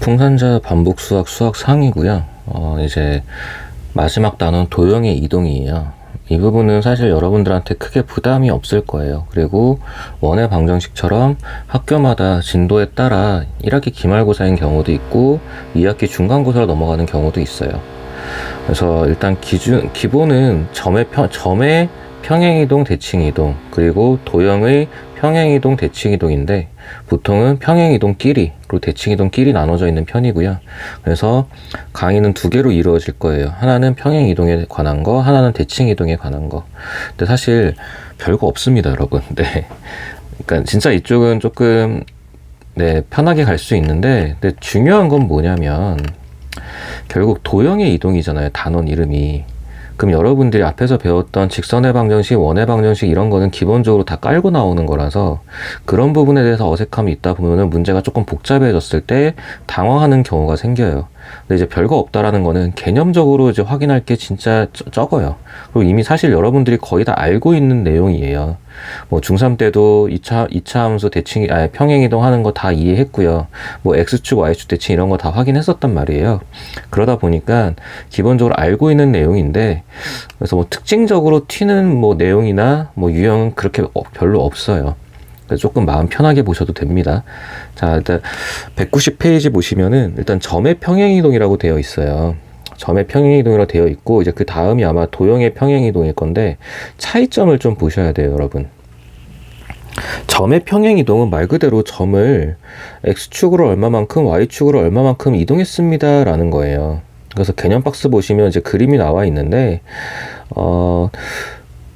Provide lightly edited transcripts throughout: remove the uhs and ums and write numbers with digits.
풍산자 반복 수학 수학 상이고요. 이제 마지막 단어는 도형의 이동이에요. 이 부분은 사실 여러분들한테 크게 부담이 없을 거예요. 그리고 원의 방정식처럼 학교마다 진도에 따라 1학기 기말고사인 경우도 있고 2학기 중간고사로 넘어가는 경우도 있어요. 그래서 일단 기본은 점의 평행이동, 대칭이동, 그리고 도형의 평행이동, 대칭이동인데 보통은 평행이동끼리 그리고 대칭이동끼리 나눠져 있는 편이고요. 그래서 강의는 두 개로 이루어질 거예요. 하나는 평행이동에 관한 거, 하나는 대칭이동에 관한 거. 근데 사실 별거 없습니다, 여러분. 네. 그러니까 진짜 이쪽은 조금 편하게 갈 수 있는데, 근데 중요한 건 뭐냐면 결국 도형의 이동이잖아요, 단원 이름이. 그럼 여러분들이 앞에서 배웠던 직선의 방정식, 원의 방정식 이런 거는 기본적으로 다 깔고 나오는 거라서 그런 부분에 대해서 어색함이 있다 보면은 문제가 조금 복잡해졌을 때 당황하는 경우가 생겨요. 근데 이제 별거 없다라는 거는 개념적으로 이제 확인할 게 진짜 적어요. 그리고 이미 사실 여러분들이 거의 다 알고 있는 내용이에요. 뭐 중3 때도 2차 함수 평행이동 하는 거 다 이해했고요. 뭐 X축, Y축 대칭 이런 거 다 확인했었단 말이에요. 그러다 보니까 기본적으로 알고 있는 내용인데, 그래서 뭐 특징적으로 튀는 뭐 내용이나 뭐 유형은 그렇게 별로 없어요. 그래서 조금 마음 편하게 보셔도 됩니다. 자, 일단 190페이지 보시면은 일단 점의 평행이동이라고 되어 있어요. 점의 평행이동이라고 되어 있고, 이제 그 다음이 아마 도형의 평행이동일 건데 차이점을 좀 보셔야 돼요, 여러분. 점의 평행이동은 말 그대로 점을 X축으로 얼마만큼, Y축으로 얼마만큼 이동했습니다 라는 거예요. 그래서 개념 박스 보시면 이제 그림이 나와 있는데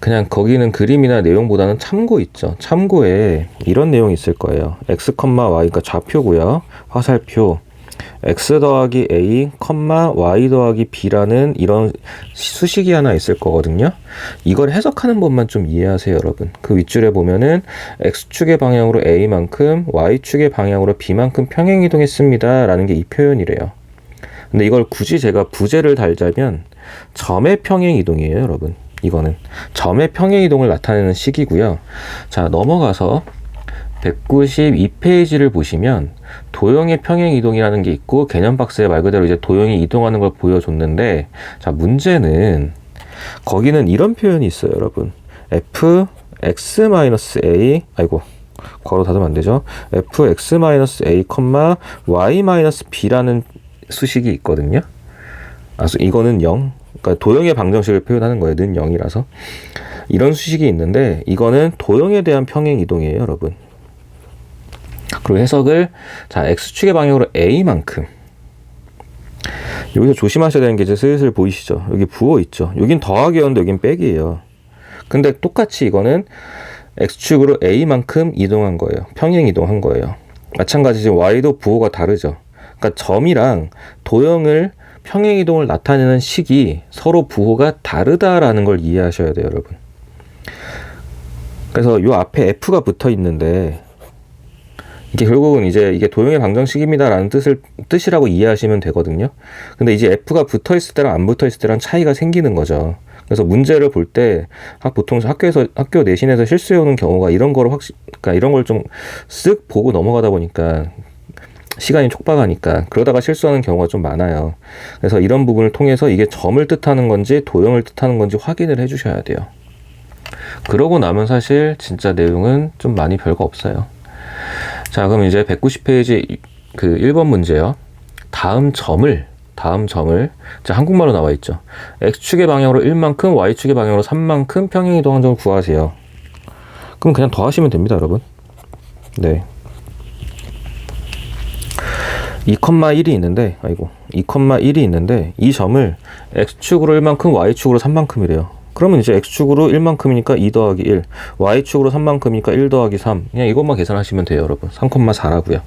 그냥 거기는 그림이나 내용보다는 참고 있죠. 참고에 이런 내용이 있을 거예요. X, Y, 그러니까 좌표고요. 화살표. X 더하기 A, Y 더하기 B라는 이런 수식이 하나 있을 거거든요. 이걸 해석하는 법만 좀 이해하세요, 여러분. 그 윗줄에 보면은 X축의 방향으로 A만큼, Y축의 방향으로 B만큼 평행이동했습니다 라는 게 이 표현이래요. 근데 이걸 굳이 제가 부제를 달자면 점의 평행이동이에요, 여러분. 이거는 점의 평행이동을 나타내는 식이고요. 자, 넘어가서 192페이지를 보시면 도형의 평행이동이라는 게 있고, 개념 박스에 말 그대로 이제 도형이 이동하는 걸 보여줬는데, 자, 문제는 거기는 이런 표현이 있어요, 여러분. fx-a, 괄호 닫으면 안 되죠. fx-a, y-b라는 수식이 있거든요. 이거는 0. 그러니까 도형의 방정식을 표현하는 거예요. 는 0이라서. 이런 수식이 있는데 이거는 도형에 대한 평행이동이에요, 여러분. 그리고 해석을, 자, X축의 방향으로 A만큼. 여기서 조심하셔야 되는 게 이제 슬슬 보이시죠? 여기 부호 있죠? 여긴 더하기였는데 여긴 빼기예요. 근데 똑같이 이거는 X축으로 A만큼 이동한 거예요. 평행 이동한 거예요. 마찬가지 지금 Y도 부호가 다르죠. 그러니까 점이랑 도형을 평행 이동을 나타내는 식이 서로 부호가 다르다라는 걸 이해하셔야 돼요, 여러분. 그래서 요 앞에 F가 붙어 있는데 이게 결국은 이제 이게 도형의 방정식입니다라는 뜻이라고 이해하시면 되거든요. 근데 이제 F가 붙어 있을 때랑 안 붙어 있을 때랑 차이가 생기는 거죠. 그래서 문제를 볼 때 보통 학교 내신에서 실수해 오는 경우가 이런 거를 그러니까 이런 걸 좀 쓱 보고 넘어가다 보니까 시간이 촉박하니까 그러다가 실수하는 경우가 좀 많아요. 그래서 이런 부분을 통해서 이게 점을 뜻하는 건지 도형을 뜻하는 건지 확인을 해 주셔야 돼요. 그러고 나면 사실 진짜 내용은 좀 많이 별거 없어요. 자, 그럼 이제 190페이지 그 1번 문제요. 다음 점을 자, 한국말로 나와 있죠. X축의 방향으로 1만큼, Y축의 방향으로 3만큼 평행이동한 점을 구하세요. 그럼 그냥 더하시면 됩니다, 여러분. 네. 2,1이 있는데, 2,1이 있는데, 이 점을 X축으로 1만큼, Y축으로 3만큼이래요. 그러면 이제 X축으로 1만큼이니까 2 더하기 1, Y축으로 3만큼이니까 1 더하기 3. 그냥 이것만 계산하시면 돼요, 여러분. 3,4라고요.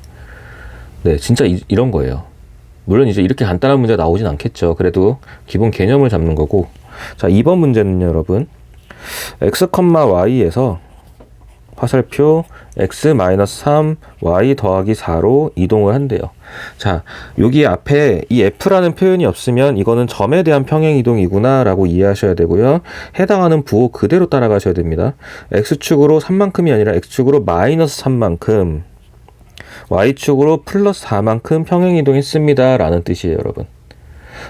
네, 진짜 이런 거예요. 물론 이제 이렇게 간단한 문제가 나오진 않겠죠. 그래도 기본 개념을 잡는 거고. 자, 2번 문제는요, 여러분. X, Y에서 화살표 x-3 y 더하기 4로 이동을 한대요. 자, 여기 앞에 이 f라는 표현이 없으면 이거는 점에 대한 평행 이동이구나 라고 이해하셔야 되고요. 해당하는 부호 그대로 따라가셔야 됩니다. x축으로 3만큼이 아니라 x축으로 마이너스 3만큼, y축으로 플러스 4만큼 평행이동했습니다 라는 뜻이에요, 여러분.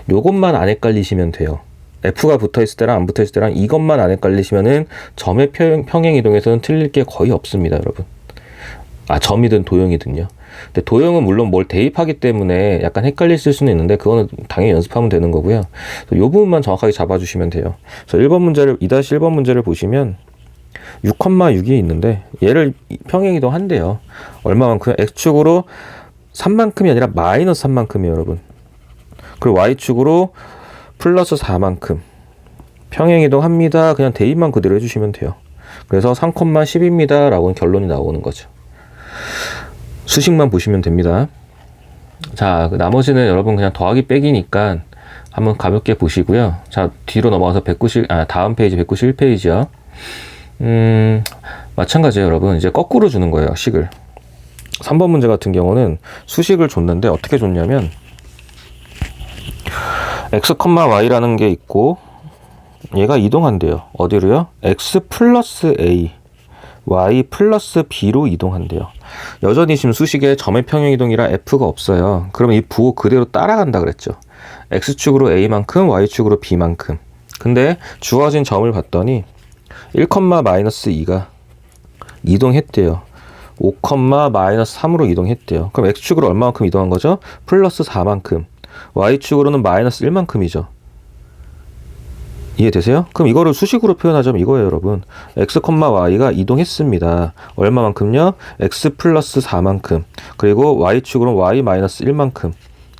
요것만 안 헷갈리시면 돼요. F가 붙어있을 때랑 안 붙어있을 때랑 이것만 안 헷갈리시면은 점의 평행이동에서는 틀릴 게 거의 없습니다, 여러분. 점이든 도형이든요. 근데 도형은 물론 뭘 대입하기 때문에 약간 헷갈리실 수는 있는데 그거는 당연히 연습하면 되는 거고요. 이 부분만 정확하게 잡아주시면 돼요. 그래서 1번 문제를 2-1번 문제를 보시면 6,6이 있는데 얘를 평행이동 한대요. 얼마만큼? x축으로 3만큼이 아니라 마이너스 3만큼이에요, 여러분. 그리고 y축으로 플러스 4만큼 평행이동 합니다. 그냥 대입만 그대로 해주시면 돼요. 그래서 3,10입니다 라고 결론이 나오는 거죠. 수식만 보시면 됩니다. 자, 나머지는 여러분 그냥 더하기 빼기니까 한번 가볍게 보시고요. 자, 뒤로 넘어가서 다음 페이지 191페이지요. 마찬가지예요, 여러분. 이제 거꾸로 주는 거예요, 식을. 3번 문제 같은 경우는 수식을 줬는데 어떻게 줬냐면 x, y라는 게 있고 얘가 이동한대요. 어디로요? x 플러스 a, y 플러스 b로 이동한대요. 여전히 지금 수식에 점의 평행이동이라 f가 없어요. 그러면 이 부호 그대로 따라간다 그랬죠. x축으로 a만큼, y축으로 b만큼. 근데 주어진 점을 봤더니 1,-2가 이동했대요. 5,-3으로 이동했대요. 그럼 x축으로 얼마만큼 이동한 거죠? 플러스 4만큼. y축으로는 마이너스 1만큼이죠. 이해되세요? 그럼 이거를 수식으로 표현하자면 이거예요, 여러분. x, y가 이동했습니다. 얼마만큼요? x 플러스 4만큼. 그리고 y축으로는 y 마이너스 1만큼.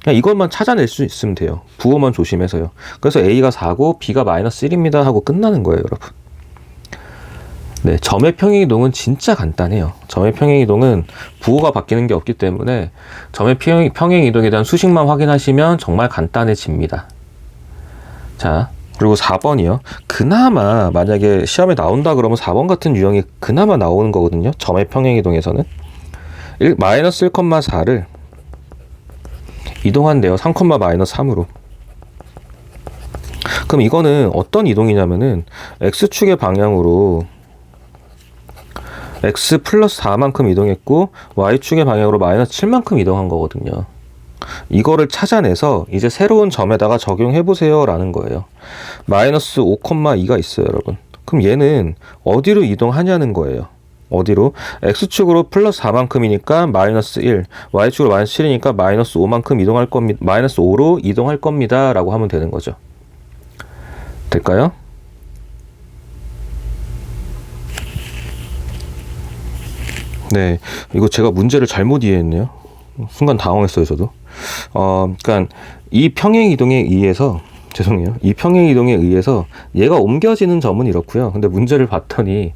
그냥 이것만 찾아낼 수 있으면 돼요. 부호만 조심해서요. 그래서 a가 4고 b가 마이너스 1입니다 하고 끝나는 거예요, 여러분. 네, 점의 평행이동은 진짜 간단해요. 점의 평행이동은 부호가 바뀌는 게 없기 때문에 점의 평행이동에 대한 수식만 확인하시면 정말 간단해집니다. 자, 그리고 4번이요. 그나마 만약에 시험에 나온다 그러면 4번 같은 유형이 그나마 나오는 거거든요. 점의 평행이동에서는. 마이너스 1,4를 이동한대요. 3,-3으로. 그럼 이거는 어떤 이동이냐면은 x축의 방향으로 x 플러스 4만큼 이동했고 y축의 방향으로 마이너스 7만큼 이동한 거거든요. 이거를 찾아내서 이제 새로운 점에다가 적용해보세요 라는 거예요. 마이너스 5,2가 있어요, 여러분. 그럼 얘는 어디로 이동하냐는 거예요. 어디로? x축으로 플러스 4만큼이니까 마이너스 1, y축으로 마이너스 7이니까 마이너스 5만큼 이동할 겁니다. 마이너스 5로 이동할 겁니다 라고 하면 되는 거죠. 될까요? 네, 이거 제가 문제를 잘못 이해했네요. 순간 당황했어요, 저도. 그러니까 이 평행이동에 의해서 죄송해요. 이 평행이동에 의해서 얘가 옮겨지는 점은 이렇고요. 근데 문제를 봤더니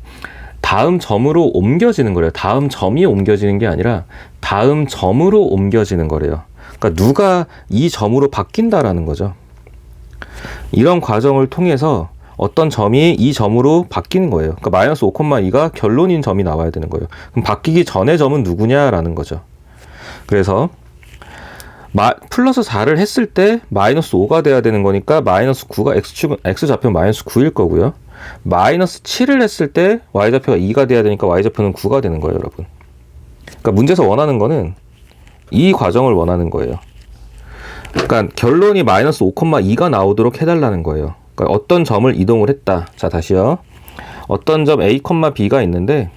다음 점으로 옮겨지는 거래요. 다음 점이 옮겨지는 게 아니라 다음 점으로 옮겨지는 거래요. 그러니까 누가 이 점으로 바뀐다라는 거죠. 이런 과정을 통해서 어떤 점이 이 점으로 바뀌는 거예요. 그러니까 마이너스 5,2가 결론인 점이 나와야 되는 거예요. 그럼 바뀌기 전의 점은 누구냐라는 거죠. 그래서 플러스 4를 했을 때 마이너스 5가 돼야 되는 거니까 마이너스 9가 x좌표는 마이너스 9일 거고요. 마이너스 7을 했을 때 y좌표가 2가 돼야 되니까 y좌표는 9가 되는 거예요, 여러분. 그러니까 문제에서 원하는 거는 이 과정을 원하는 거예요. 그러니까 결론이 마이너스 5,2가 나오도록 해달라는 거예요. 그러니까 어떤 점을 이동을 했다. 자, 다시요. 어떤 점 A, B가 있는데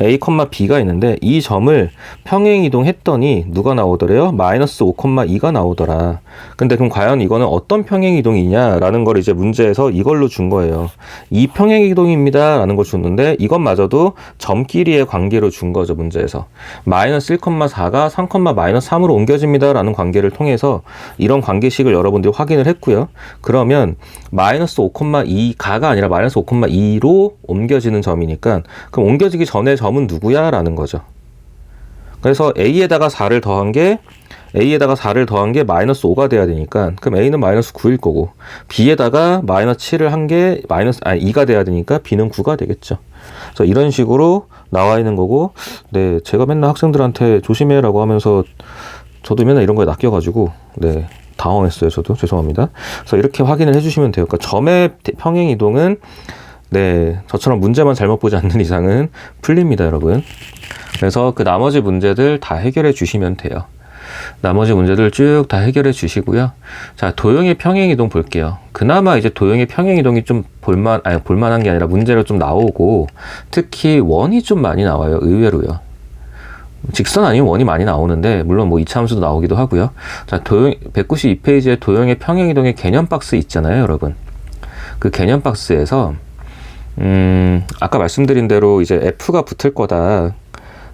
A, B가 있는데 이 점을 평행이동했더니 누가 나오더래요? 마이너스 5,2가 나오더라. 근데 그럼 과연 이거는 어떤 평행이동이냐라는 걸 이제 문제에서 이걸로 준 거예요. 이 평행이동입니다 라는 걸 줬는데 이것마저도 점끼리의 관계로 준 거죠, 문제에서. 마이너스 1,4가 3,-3으로 옮겨집니다 라는 관계를 통해서 이런 관계식을 여러분들이 확인을 했고요. 그러면 마이너스 5,2가가 아니라 마이너스 5,2로 옮겨지는 점이니까 그럼 옮겨지기 전에 점은 누구야? 라는 거죠. 그래서 A에다가 4를 더한 게 마이너스 5가 돼야 되니까 그럼 A는 마이너스 9일 거고 B에다가 마이너스 7을 한 게 2가 돼야 되니까 B는 9가 되겠죠. 그래서 이런 식으로 나와 있는 거고, 네, 제가 맨날 학생들한테 조심해라고 하면서 저도 맨날 이런 거에 낚여가지고 네, 당황했어요. 저도 죄송합니다. 그래서 이렇게 확인을 해주시면 돼요. 그러니까 점의 평행이동은 네, 저처럼 문제만 잘못 보지 않는 이상은 풀립니다, 여러분. 그래서 그 나머지 문제들 다 해결해 주시면 돼요. 나머지 문제들 쭉 다 해결해 주시고요. 자, 도형의 평행이동 볼게요. 그나마 이제 도형의 평행이동이 좀 볼만한 게 아니라 문제로 좀 나오고, 특히 원이 좀 많이 나와요, 의외로요. 직선 아니면 원이 많이 나오는데, 물론 뭐 이차함수도 나오기도 하고요. 자, 192페이지에 도형의 평행이동의 개념 박스 있잖아요, 여러분. 그 개념 박스에서 아까 말씀드린 대로 이제 F가 붙을 거다.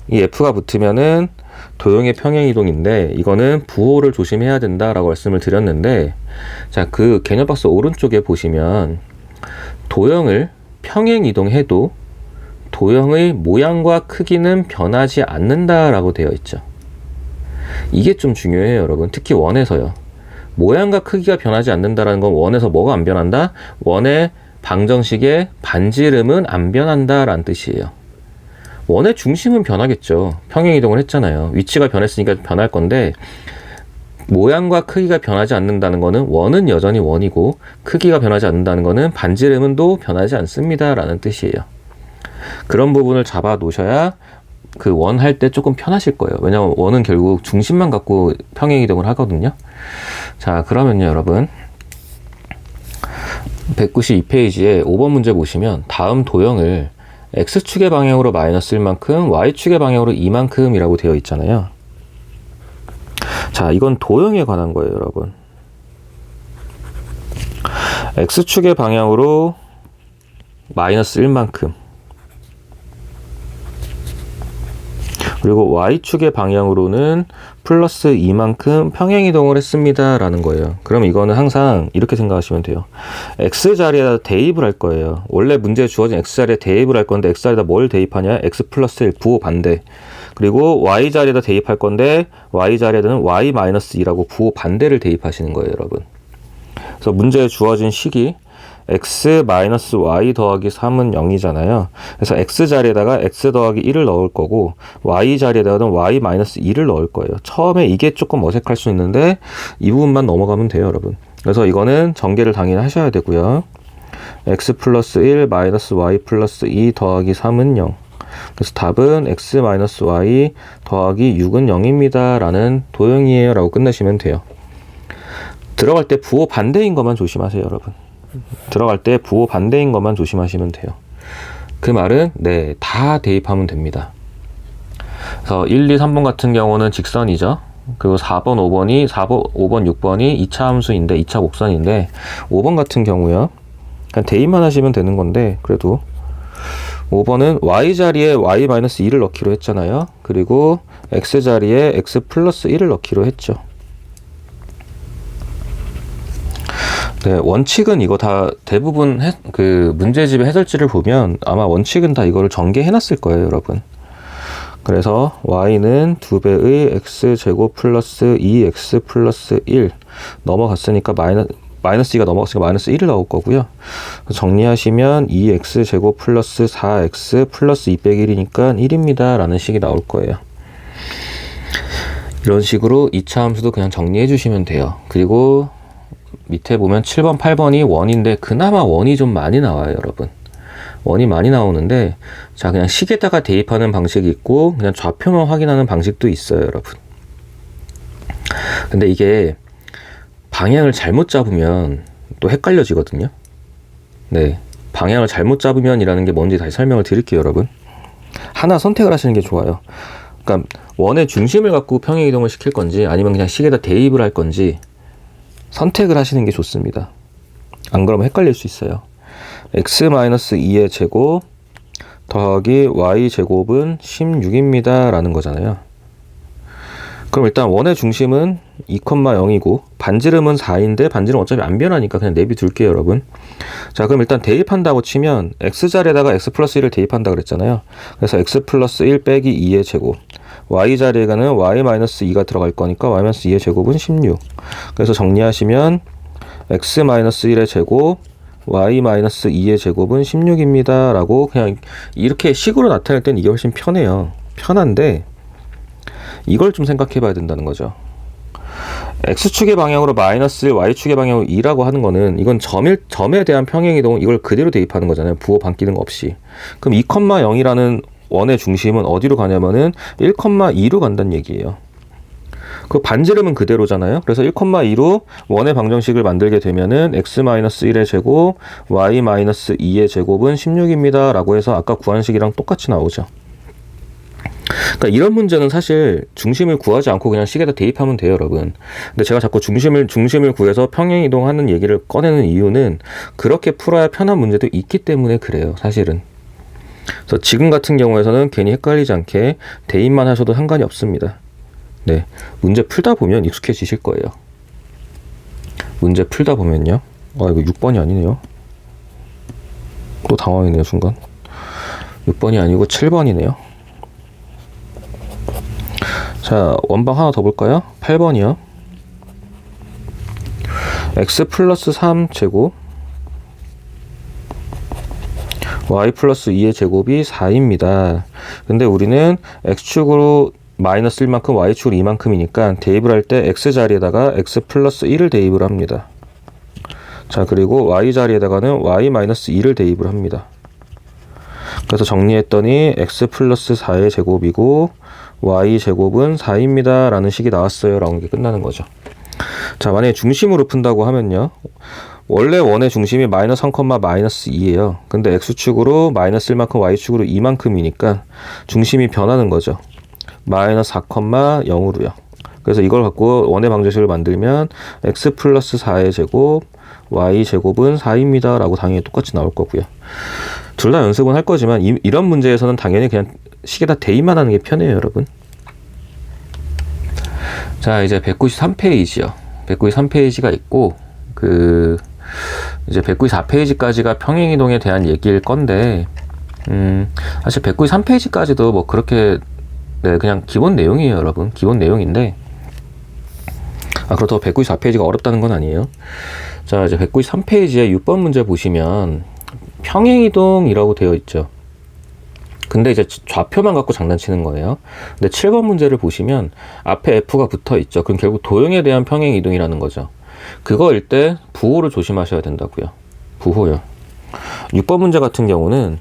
이 F가 붙으면은 도형의 평행이동인데, 이거는 부호를 조심해야 된다라고 말씀을 드렸는데, 자, 그 개념 박스 오른쪽에 보시면 도형을 평행이동해도 도형의 모양과 크기는 변하지 않는다라고 되어 있죠. 이게 좀 중요해요, 여러분. 특히 원에서요. 모양과 크기가 변하지 않는다라는 건 원에서 뭐가 안 변한다? 원의 방정식의 반지름은 안 변한다라는 뜻이에요. 원의 중심은 변하겠죠. 평행이동을 했잖아요. 위치가 변했으니까 변할 건데, 모양과 크기가 변하지 않는다는 거는 원은 여전히 원이고, 크기가 변하지 않는다는 거는 반지름은 또 변하지 않습니다 라는 뜻이에요. 그런 부분을 잡아 놓으셔야 그 원 할 때 조금 편하실 거예요. 왜냐면 원은 결국 중심만 갖고 평행이동을 하거든요. 자, 그러면요, 여러분. 192페이지에 5번 문제 보시면 다음 도형을 X축의 방향으로 마이너스 1만큼, Y축의 방향으로 2만큼 이라고 되어 있잖아요. 자, 이건 도형에 관한 거예요, 여러분. X축의 방향으로 마이너스 1만큼, 그리고 Y축의 방향으로는 플러스 2만큼 평행이동을 했습니다 라는 거예요. 그럼 이거는 항상 이렇게 생각하시면 돼요. X자리에다 대입을 할 거예요. 원래 문제에 주어진 X자리에 대입을 할 건데, X자리에다 뭘 대입하냐? X 플러스 1 부호 반대. 그리고 Y자리에다 대입할 건데, Y자리에다는 Y 마이너스 2라고 부호 반대를 대입하시는 거예요, 여러분. 그래서 문제에 주어진 식이 x 마이너스 y 더하기 3은 0이잖아요. 그래서 x 자리에다가 x 더하기 1을 넣을 거고, y 자리에다가는 y 마이너스 2를 넣을 거예요. 처음에 이게 조금 어색할 수 있는데 이 부분만 넘어가면 돼요, 여러분. 그래서 이거는 전개를 당연히 하셔야 되고요. x 플러스 1 마이너스 y 플러스 2 더하기 3은 0. 그래서 답은 x 마이너스 y 더하기 6은 0입니다 라는 도형이에요 라고 끝내시면 돼요. 들어갈 때 부호 반대인 것만 조심하세요, 여러분. 들어갈 때 부호 반대인 것만 조심하시면 돼요. 그 말은 네, 다 대입하면 됩니다. 그래서 1, 2, 3번 같은 경우는 직선이죠. 그리고 4번, 5번, 6번이 2차 함수인데 2차 곡선인데, 5번 같은 경우요. 그냥 대입만 하시면 되는 건데, 그래도 5번은 y자리에 y-2를 넣기로 했잖아요. 그리고 x자리에 x 플러스 1을 넣기로 했죠. 네, 원칙은 이거 다 대부분 그 문제집의 해설지를 보면 아마 원칙은 다 이거를 전개해 놨을 거예요, 여러분. 그래서 y는 2배의 x제곱 플러스 2x 플러스 1 넘어갔으니까 마이너스 2가 넘어갔으니까 마이너스 1을 넣을 거고요. 정리하시면 2x제곱 플러스 4x 플러스 2 빼기 1이니까 1입니다 라는 식이 나올 거예요. 이런 식으로 2차 함수도 그냥 정리해 주시면 돼요. 그리고 밑에 보면 7번, 8번이 원인데 그나마 원이 좀 많이 나와요, 여러분. 원이 많이 나오는데, 자, 그냥 식에다가 대입하는 방식이 있고 그냥 좌표만 확인하는 방식도 있어요, 여러분. 근데 이게 방향을 잘못 잡으면 또 헷갈려지거든요. 네, 방향을 잘못 잡으면이라는 게 뭔지 다시 설명을 드릴게요, 여러분. 하나 선택을 하시는 게 좋아요. 그러니까 원의 중심을 갖고 평행이동을 시킬 건지 아니면 그냥 식에다 대입을 할 건지 선택을 하시는 게 좋습니다. 안 그러면 헷갈릴 수 있어요. x-2의 제곱 더하기 y제곱은 16입니다 라는 거잖아요. 그럼 일단 원의 중심은 2,0이고 반지름은 4인데 반지름 어차피 안 변하니까 그냥 내비둘게요, 여러분. 자, 그럼 일단 대입한다고 치면 x자리에다가 x 플러스 1을 대입한다 그랬잖아요. 그래서 x 플러스 1 빼기 2의 제곱, y자리에는 y 마이너스 2가 들어갈 거니까 y 마이너스 2의 제곱은 16. 그래서 정리하시면 x 마이너스 1의 제곱 y 마이너스 2의 제곱은 16입니다 라고 그냥 이렇게 식으로 나타낼 땐 이게 훨씬 편해요. 편한데 이걸 좀 생각해 봐야 된다는 거죠. x축의 방향으로 마이너스 1, y축의 방향으로 2라고 하는 거는 이건 점에 대한 평행이동은 이걸 그대로 대입하는 거잖아요. 부호 바뀌는 거 없이. 그럼 2,0이라는 원의 중심은 어디로 가냐면은 1,2로 간다는 얘기예요. 그 반지름은 그대로잖아요. 그래서 1,2로 원의 방정식을 만들게 되면은 x-1의 제곱, y-2의 제곱은 16입니다. 라고 해서 아까 구한 식이랑 똑같이 나오죠. 그러니까 이런 문제는 사실 중심을 구하지 않고 그냥 식에다 대입하면 돼요, 여러분. 근데 제가 자꾸 중심을 구해서 평행이동하는 얘기를 꺼내는 이유는 그렇게 풀어야 편한 문제도 있기 때문에 그래요, 사실은. 그래서 지금 같은 경우에서는 괜히 헷갈리지 않게 대입만 하셔도 상관이 없습니다. 네, 문제 풀다 보면 익숙해지실 거예요. 문제 풀다 보면요. 이거 6번이 아니네요. 또 당황이네요, 순간. 6번이 아니고 7번이네요. 자, 원방 하나 더 볼까요? 8번이요. x 플러스 3제곱 y 플러스 2의 제곱이 4입니다. 근데 우리는 x축으로 마이너스 1만큼 y축으로 2만큼이니까 대입을 할 때 x자리에다가 x 플러스 1을 대입을 합니다. 자, 그리고 y자리에다가는 y 마이너스 2를 대입을 합니다. 그래서 정리했더니 x 플러스 4의 제곱이고 y 제곱은 4입니다 라는 식이 나왔어요 라는 게 끝나는 거죠. 자, 만약에 중심으로 푼다고 하면요, 원래 원의 중심이 마이너스 3, 마이너스 2예요. 근데 x축으로 마이너스 1만큼 y축으로 2만큼이니까 중심이 변하는 거죠. 마이너스 4, 0으로요. 그래서 이걸 갖고 원의 방정식을 만들면 x 플러스 4의 제곱 y 제곱은 4입니다 라고 당연히 똑같이 나올 거고요. 둘 다 연습은 할 거지만 이런 문제에서는 당연히 그냥 식에다 대입만 하는 게 편해요, 여러분. 자, 이제 193페이지요. 193페이지가 있고 이제 194페이지까지가 평행이동에 대한 얘기일 건데 사실 193페이지까지도 뭐 그렇게 그냥 기본 내용이에요, 여러분. 기본 내용인데 그렇다고 194페이지가 어렵다는 건 아니에요. 자, 이제 193페이지에 6번 문제 보시면 평행이동이라고 되어 있죠. 근데 이제 좌표만 갖고 장난치는 거예요. 근데 7번 문제를 보시면 앞에 F가 붙어 있죠. 그럼 결국 도형에 대한 평행이동이라는 거죠. 그거일 때 부호를 조심하셔야 된다고요. 부호요. 6번 문제 같은 경우는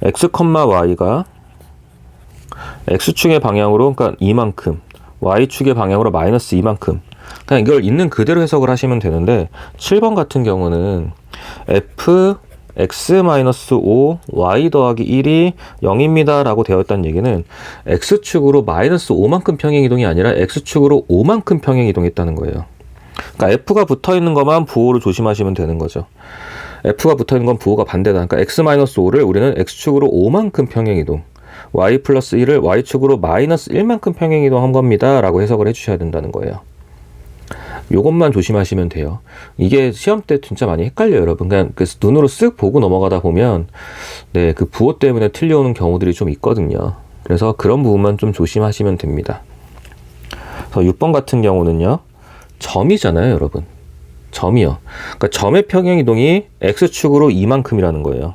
x, y가 x축의 방향으로, 그러니까 이만큼, y축의 방향으로 마이너스 이만큼. 그냥 이걸 있는 그대로 해석을 하시면 되는데 7번 같은 경우는 f x-5 y 더하기 1이 0입니다 라고 되어 있다는 얘기는 x축으로 마이너스 5만큼 평행이동이 아니라 x축으로 5만큼 평행이동했다는 거예요. 그러니까 f가 붙어있는 것만 부호를 조심하시면 되는 거죠. f가 붙어있는 건 부호가 반대다. 그러니까 x-5를 우리는 x축으로 5만큼 평행이동, y 플러스 1을 y축으로 마이너스 1만큼 평행이동 한 겁니다 라고 해석을 해주셔야 된다는 거예요. 요것만 조심하시면 돼요. 이게 시험 때 진짜 많이 헷갈려요, 여러분. 그냥 눈으로 쓱 보고 넘어가다 보면 그 부호 때문에 틀려오는 경우들이 좀 있거든요. 그래서 그런 부분만 좀 조심하시면 됩니다. 그래서 6번 같은 경우는요, 점이잖아요, 여러분. 점이요. 그러니까 점의 평행이동이 x축으로 2만큼이라는 거예요.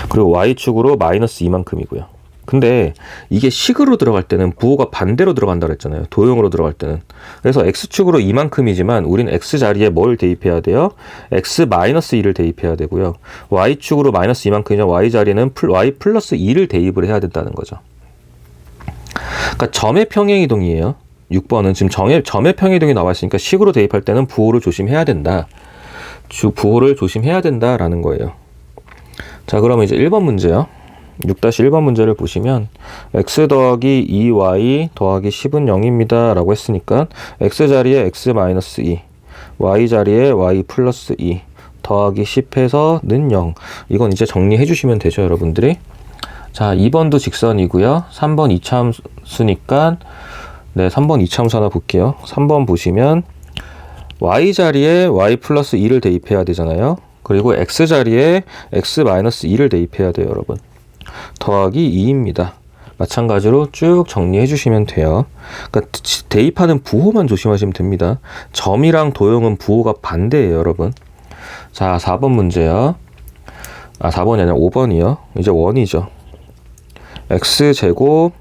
그리고 y축으로 마이너스 2만큼이고요. 근데 이게 식으로 들어갈 때는 부호가 반대로 들어간다고 했잖아요. 도형으로 들어갈 때는. 그래서 x축으로 2만큼이지만 우린 x자리에 뭘 대입해야 돼요? x-2를 대입해야 되고요. y축으로 마이너스 2만큼이면 y자리에는 y 플러스 2를 대입을 해야 된다는 거죠. 그러니까 점의 평행이동이에요. 6번은 지금 점의 평행이동이 나와 있으니까 식으로 대입할 때는 부호를 조심해야 된다. 부호를 조심해야 된다라는 거예요. 자, 그러면 이제 1번 문제요. 6-1번 문제를 보시면 x 더하기 2y 더하기 10은 0입니다 라고 했으니까 x자리에 x-2, y자리에 y 플러스 2 더하기 10해서는 0. 이건 이제 정리해 주시면 되죠, 여러분들이. 자, 2번도 직선이고요. 3번 이차함수니까 3번 이차함수 하나 볼게요. 3번 보시면 y자리에 y 플러스 2를 대입해야 되잖아요. 그리고 x자리에 x-2를 대입해야 돼요, 여러분. 더하기 2입니다. 마찬가지로 쭉 정리해 주시면 돼요. 그러니까 대입하는 부호만 조심하시면 됩니다. 점이랑 도형은 부호가 반대예요, 여러분. 자, 4번 문제요. 4번이 아니라 5번이요. 이제 원이죠. x제곱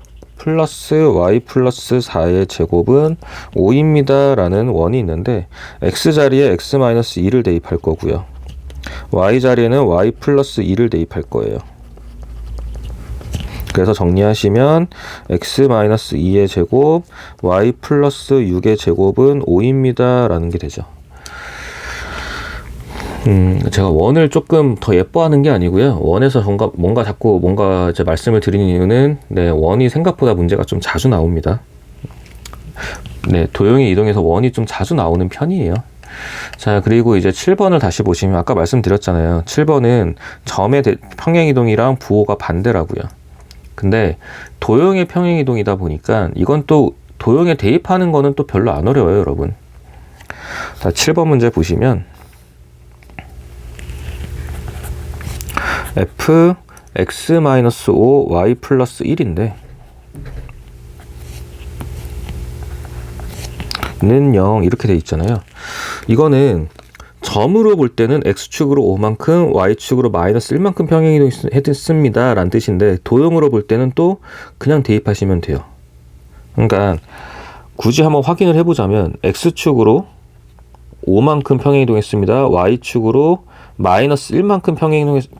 플러스 y 플러스 4의 제곱은 5입니다 라는 원이 있는데 x자리에 x-2를 대입할 거고요. y자리에는 y 플러스 2를 대입할 거예요. 그래서 정리하시면 x-2의 제곱 y 플러스 6의 제곱은 5입니다 라는 게 되죠. 제가 원을 조금 더 예뻐하는 게 아니고요. 원에서 뭔가 자꾸 이제 말씀을 드리는 이유는 네, 원이 생각보다 문제가 좀 자주 나옵니다. 네, 도형의 이동에서 원이 좀 자주 나오는 편이에요. 자, 그리고 이제 7번을 다시 보시면 아까 말씀드렸잖아요. 7번은 점의 평행이동이랑 부호가 반대라고요. 근데 도형의 평행이동이다 보니까 이건 또 도형에 대입하는 거는 또 별로 안 어려워요, 여러분. 자, 7번 문제 보시면 f x-5 y 플러스 1인데 는 0 이렇게 돼 있잖아요. 이거는 점으로 볼 때는 x축으로 5만큼 y축으로 마이너스 1만큼 평행이동했습니다 라는 뜻인데 도형으로 볼 때는 또 그냥 대입하시면 돼요. 그러니까 굳이 한번 확인을 해보자면 x축으로 5만큼 평행이동했습니다. y축으로 마이너스 1만큼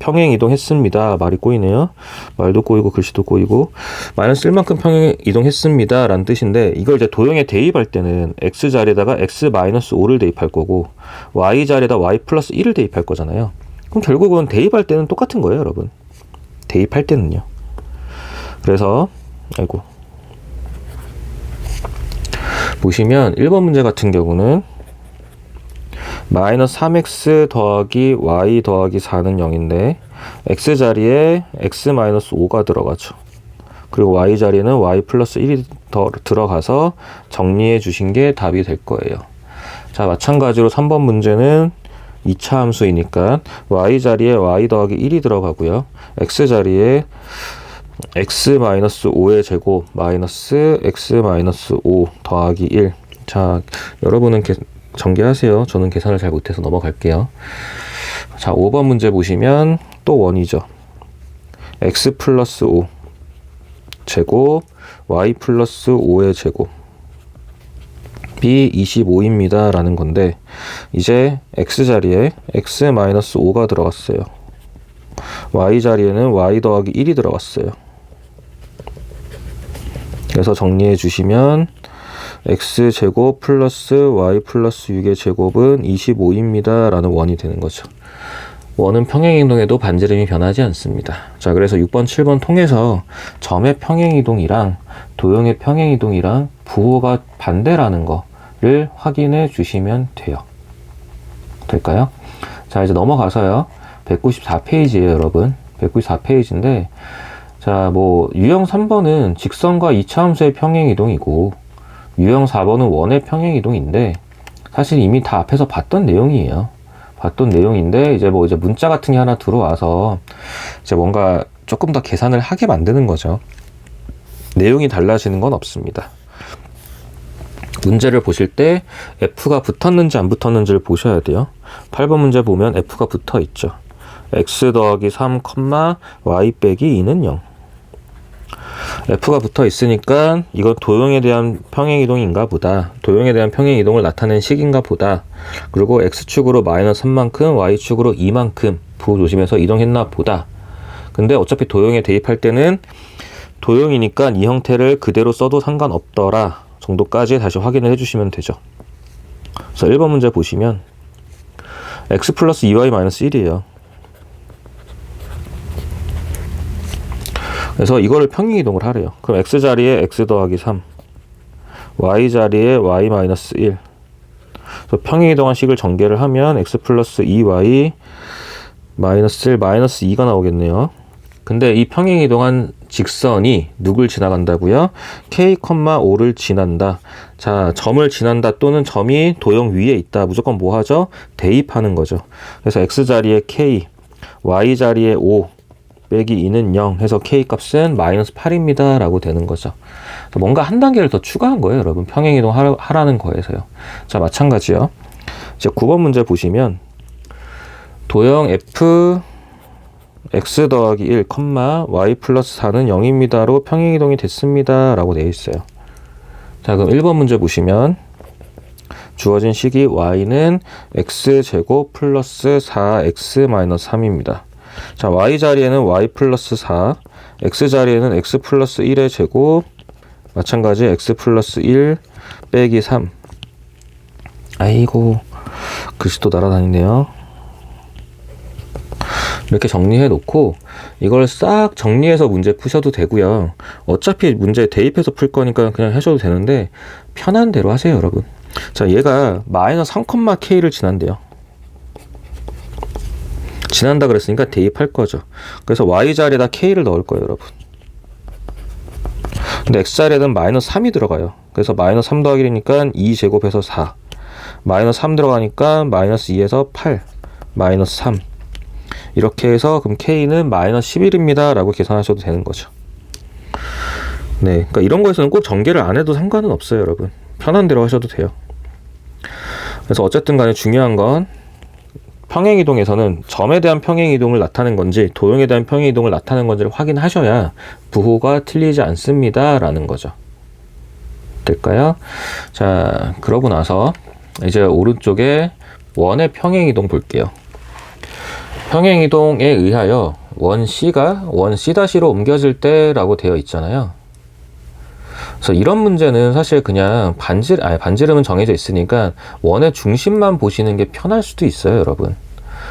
평행이동했습니다. 말이 꼬이네요. 말도 꼬이고 글씨도 꼬이고 마이너스 1만큼 평행이동했습니다 라는 뜻인데 이걸 이제 도형에 대입할 때는 x자리에다가 x-5를 대입할 거고 y자리에다 y 플러스 1을 대입할 거잖아요. 그럼 결국은 대입할 때는 똑같은 거예요, 여러분. 대입할 때는요. 그래서 보시면 1번 문제 같은 경우는 마이너스 3x 더하기 y 더하기 4는 0인데 x자리에 x-5가 들어가죠. 그리고 y자리에는 y 플러스 1이 더 들어가서 정리해 주신 게 답이 될 거예요. 자, 마찬가지로 3번 문제는 2차 함수이니까 y자리에 y 더하기 1이 들어가고요. x자리에 x-5의 제곱 마이너스 x-5 더하기 1. 자, 여러분은 전개하세요. 저는 계산을 잘 못해서 넘어갈게요. 자, 5번 문제 보시면 또 원이죠. x 플러스 5 제곱 y 플러스 5의 제곱 이 25입니다 라는 건데 이제 x자리에 x-5가 들어갔어요. y자리에는 y 더하기 1이 들어갔어요. 그래서 정리해 주시면 x제곱 플러스 y 플러스 6의 제곱은 25입니다 라는 원이 되는 거죠. 원은 평행이동에도 반지름이 변하지 않습니다. 자, 그래서 6번, 7번 통해서 점의 평행이동이랑 도형의 평행이동이랑 부호가 반대라는 거를 확인해 주시면 돼요. 될까요? 자, 이제 넘어가서요. 194페이지예요, 여러분. 194페이지인데 자, 유형 3번은 직선과 2차 함수의 평행이동이고 유형 4번은 원의 평행이동인데 사실 이미 다 앞에서 봤던 내용이에요. 봤던 내용인데 이제 문자 같은 게 하나 들어와서 이제 뭔가 조금 더 계산을 하게 만드는 거죠. 내용이 달라지는 건 없습니다. 문제를 보실 때 F가 붙었는지 안 붙었는지를 보셔야 돼요. 8번 문제 보면 F가 붙어 있죠. x 더하기 3, y 빼기 2는 0. F가 붙어 있으니까 이건 도형에 대한 평행이동인가 보다. 도형에 대한 평행이동을 나타낸 식인가 보다. 그리고 x축으로 마이너스 3만큼 y축으로 2만큼 부호 조심해서 이동했나 보다. 근데 어차피 도형에 대입할 때는 도형이니까 이 형태를 그대로 써도 상관없더라 정도까지 다시 확인을 해주시면 되죠. 그래서 1번 문제 보시면 x 플러스 2y 마이너스 1이에요. 그래서 이거를 평행이동을 하래요. 그럼 x자리에 x 더하기 3, y자리에 y 마이너스 1. 그래서 평행이동한 식을 전개를 하면 x 플러스 2y 마이너스 1 마이너스 2가 나오겠네요. 근데 이 평행이동한 직선이 누굴 지나간다고요? k,5를 지난다. 자, 점을 지난다 또는 점이 도형 위에 있다. 무조건 뭐 하죠? 대입하는 거죠. 그래서 x자리에 k, y자리에 5 빼기 2는 0 해서 k 값은 마이너스 8입니다 라고 되는 거죠. 뭔가 한 단계를 더 추가한 거예요, 여러분. 평행이동 하라는 거에서요. 자, 마찬가지요. 이제 9번 문제 보시면 도형 f x 더하기 1, y 플러스 4는 0입니다로 평행이동이 됐습니다 라고 되어 있어요. 자, 그럼 1번 문제 보시면 주어진 식이 y는 x제곱 플러스 4x 마이너스 3입니다. 자, y 자리에는 y 플러스 4, x 자리에는 x 플러스 1의 제곱, 마찬가지 x 플러스 1 빼기 3. 아이고, 글씨 또 날아다니네요. 이렇게 정리해 놓고 이걸 싹 정리해서 문제 푸셔도 되고요. 어차피 문제 대입해서 풀 거니까 그냥 하셔도 되는데 편한 대로 하세요, 여러분. 자, 얘가 마이너스 3,k를 지난대요. 지난다 그랬으니까 대입할 거죠. 그래서 y 자리에다 k를 넣을 거예요, 여러분. 근데 x 자리에는 마이너스 3이 들어가요. 그래서 마이너스 3 더하기 1이니까 2제곱해서 4. 마이너스 3 들어가니까 마이너스 2에서 8. 마이너스 3. 이렇게 해서 그럼 k는 마이너스 11입니다 라고 계산하셔도 되는 거죠. 네, 그러니까 이런 거에서는 꼭 전개를 안 해도 상관은 없어요, 여러분. 편한 대로 하셔도 돼요. 그래서 어쨌든 간에 중요한 건 평행이동에서는 점에 대한 평행이동을 나타낸 건지 도형에 대한 평행이동을 나타낸 건지를 확인하셔야 부호가 틀리지 않습니다 라는 거죠. 될까요? 자, 그러고 나서 이제 오른쪽에 원의 평행이동 볼게요. 평행이동에 의하여 원 C가 원 C'로 옮겨질 때라고 되어 있잖아요. 그래서 이런 문제는 사실 그냥 반지름은 정해져 있으니까 원의 중심만 보시는 게 편할 수도 있어요, 여러분.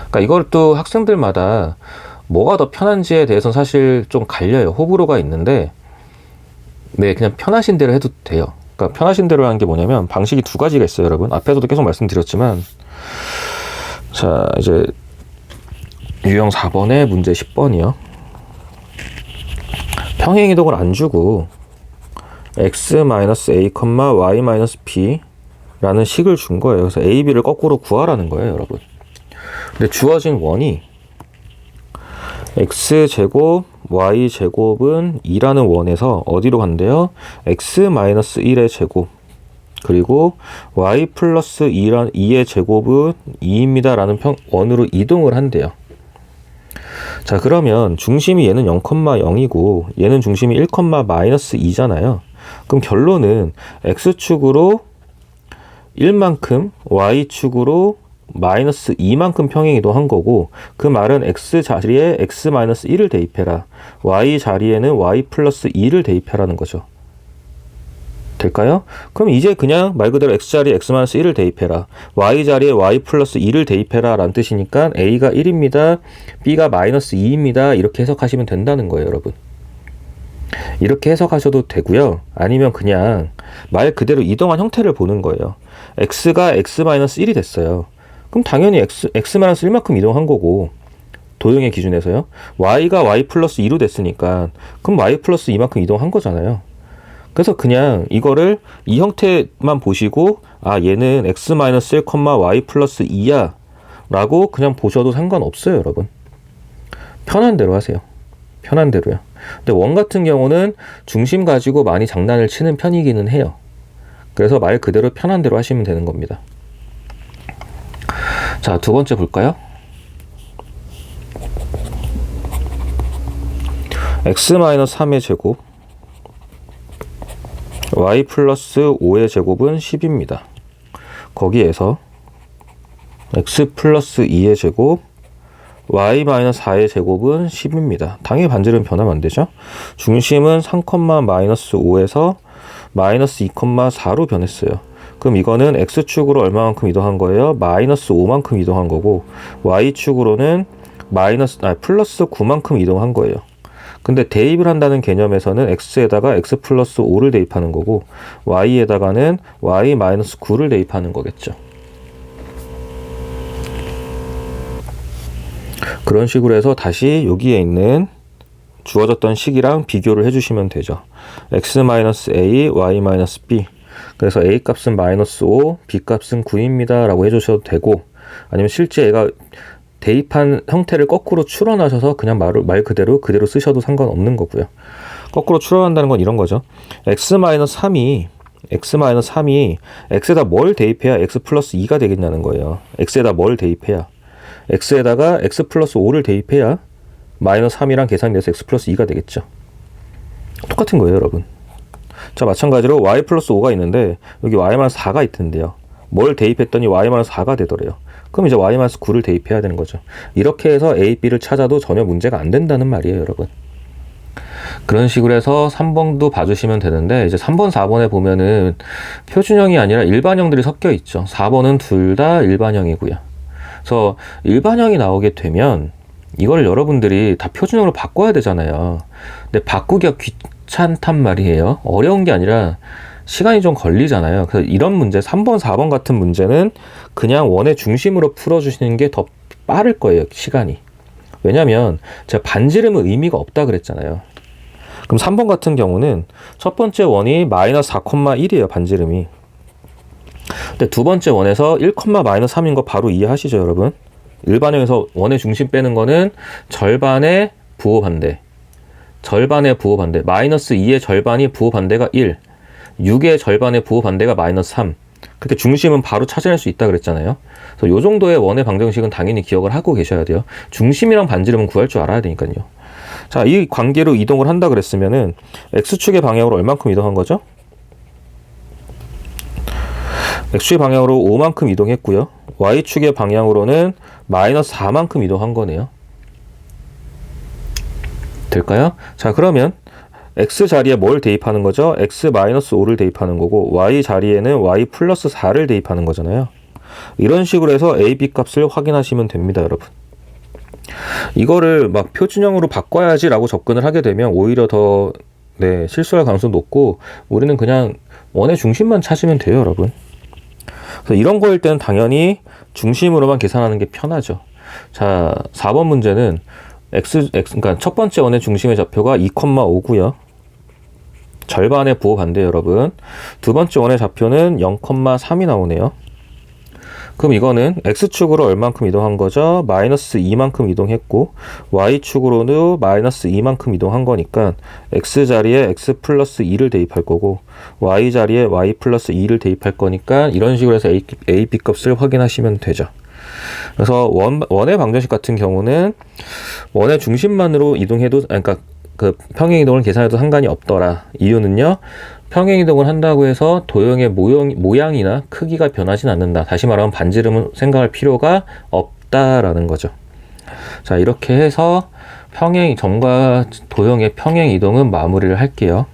그러니까 이걸 또 학생들마다 뭐가 더 편한지에 대해서는 사실 좀 갈려요. 호불호가 있는데, 네, 그냥 편하신 대로 해도 돼요. 그러니까 편하신 대로 하는 게 뭐냐면 방식이 두 가지가 있어요, 여러분. 앞에서도 계속 말씀드렸지만, 자, 이제 유형 4번에 문제 10번이요. 평행이동을 안 주고 x-a, y-b 라는 식을 준 거예요. 그래서 a, b를 거꾸로 구하라는 거예요, 여러분. 근데 주어진 원이 x제곱 y제곱은 2라는 원에서 어디로 간대요? x-1의 제곱 그리고 y 플러스 2의 제곱은 2입니다 라는 원으로 이동을 한대요. 자, 그러면 중심이 얘는 0,0이고 얘는 중심이 1,-2잖아요. 그럼 결론은 x축으로 1만큼 y축으로 마이너스 2만큼 평행이동한 거고, 그 말은 x 자리에 x-1을 대입해라, y 자리에는 y 플러스 2를 대입해라는 거죠. 될까요? 그럼 이제 그냥 말 그대로 x 자리에 x-1을 대입해라, y 자리에 y 플러스 2를 대입해라 라는 뜻이니까 a가 1입니다, b가 마이너스 2입니다 이렇게 해석하시면 된다는 거예요, 여러분. 이렇게 해석하셔도 되고요. 아니면 그냥 말 그대로 이동한 형태를 보는 거예요. x가 x-1이 됐어요. 그럼 당연히 x-1만큼 이동한 거고, 도형의 기준에서요. y가 y 플러스 2로 됐으니까 그럼 y 플러스 2만큼 이동한 거잖아요. 그래서 그냥 이거를 이 형태만 보시고, 아, 얘는 x-1, y 플러스 2야 라고 그냥 보셔도 상관없어요, 여러분. 편한 대로 하세요. 편한 대로요. 근데 원 같은 경우는 중심 가지고 많이 장난을 치는 편이기는 해요. 그래서 말 그대로 편한 대로 하시면 되는 겁니다. 자, 두 번째 볼까요? x-3의 제곱 y 플러스 5의 제곱은 10입니다. 거기에서 x 플러스 2의 제곱 y-4의 제곱은 10입니다. 당연히 반지름 변하면 안 되죠? 중심은 3,-5에서 마이너스 2,4로 변했어요. 그럼 이거는 x축으로 얼마만큼 이동한 거예요? 마이너스 5만큼 이동한 거고, y축으로는 플러스 9만큼 이동한 거예요. 근데 대입을 한다는 개념에서는 x에다가 x 플러스 5를 대입하는 거고, y에다가는 y 마이너스 9를 대입하는 거겠죠. 그런 식으로 해서 다시 여기에 있는 주어졌던 식이랑 비교를 해주시면 되죠. x-a, y-b. 그래서 a 값은 마이너스 5, b 값은 9입니다 라고 해주셔도 되고, 아니면 실제 얘가 대입한 형태를 거꾸로 추론하셔서 그냥 말 그대로 쓰셔도 상관없는 거고요. 거꾸로 추론한다는 건 이런 거죠. x-3이 x에다 뭘 대입해야 x 플러스 2가 되겠냐는 거예요. x에다 뭘 대입해야, x에다가 x 플러스 5를 대입해야 마이너스 3이랑 계산이 돼서 x 플러스 2가 되겠죠. 똑같은 거예요, 여러분. 자, 마찬가지로 y 플러스 5가 있는데 여기 y 마이너스 4가 있던데요. 뭘 대입했더니 y 마이너스 4가 되더래요. 그럼 이제 y 마이너스 9를 대입해야 되는 거죠. 이렇게 해서 a, b를 찾아도 전혀 문제가 안 된다는 말이에요, 여러분. 그런 식으로 해서 3번도 봐주시면 되는데, 이제 3번, 4번에 보면은 표준형이 아니라 일반형들이 섞여 있죠. 4번은 둘 다 일반형이고요. 그래서 일반형이 나오게 되면 이걸 여러분들이 다 표준형으로 바꿔야 되잖아요. 근데 바꾸기가 귀찮단 말이에요. 어려운 게 아니라 시간이 좀 걸리잖아요. 그래서 이런 문제, 3번, 4번 같은 문제는 그냥 원의 중심으로 풀어주시는 게 더 빠를 거예요, 시간이. 왜냐면 제가 반지름은 의미가 없다 그랬잖아요. 그럼 3번 같은 경우는 첫 번째 원이 마이너스 4,1이에요, 반지름이. 근데 두 번째 원에서 1,-3인 거 바로 이해하시죠, 여러분? 일반형에서 원의 중심 빼는 거는 절반의 부호 반대. 절반의 부호 반대. 마이너스 2의 절반이 부호 반대가 1. 6의 절반의 부호 반대가 마이너스 3. 그렇게 중심은 바로 찾아낼 수 있다 그랬잖아요. 그래서 요 정도의 원의 방정식은 당연히 기억을 하고 계셔야 돼요. 중심이랑 반지름은 구할 줄 알아야 되니까요. 자, 이 관계로 이동을 한다 그랬으면은 x축의 방향으로 얼만큼 이동한 거죠? x축의 방향으로 5만큼 이동했고요. y축의 방향으로는 마이너스 4만큼 이동한 거네요. 될까요? 자, 그러면 x 자리에 뭘 대입하는 거죠? x 마이너스 5를 대입하는 거고, y 자리에는 y 플러스 4를 대입하는 거잖아요. 이런 식으로 해서 a, b 값을 확인하시면 됩니다, 여러분. 이거를 막 표준형으로 바꿔야지 라고 접근을 하게 되면 오히려 더 실수할 가능성이 높고, 우리는 그냥 원의 중심만 찾으면 돼요, 여러분. 그래서 이런 거일 때는 당연히 중심으로만 계산하는 게 편하죠. 자, 4번 문제는 그러니까 첫 번째 원의 중심의 좌표가 2,5고요. 절반의 부호 반대, 여러분. 두 번째 원의 좌표는 0,3이 나오네요. 그럼 이거는 x축으로 얼만큼 이동한 거죠? 마이너스 2만큼 이동했고, y축으로도 마이너스 2만큼 이동한 거니까 x 자리에 x 플러스 2를 대입할 거고, y 자리에 y 플러스 2를 대입할 거니까 이런 식으로 해서 a, b 값을 확인하시면 되죠. 그래서 원의 방정식 같은 경우는 원의 중심만으로 이동해도, 그러니까 그 평행이동을 계산해도 상관이 없더라. 이유는요, 평행이동을 한다고 해서 도형의 모양이나 크기가 변하진 않는다. 다시 말하면 반지름은 생각할 필요가 없다라는 거죠. 자, 이렇게 해서 점과 도형의 평행이동은 마무리를 할게요.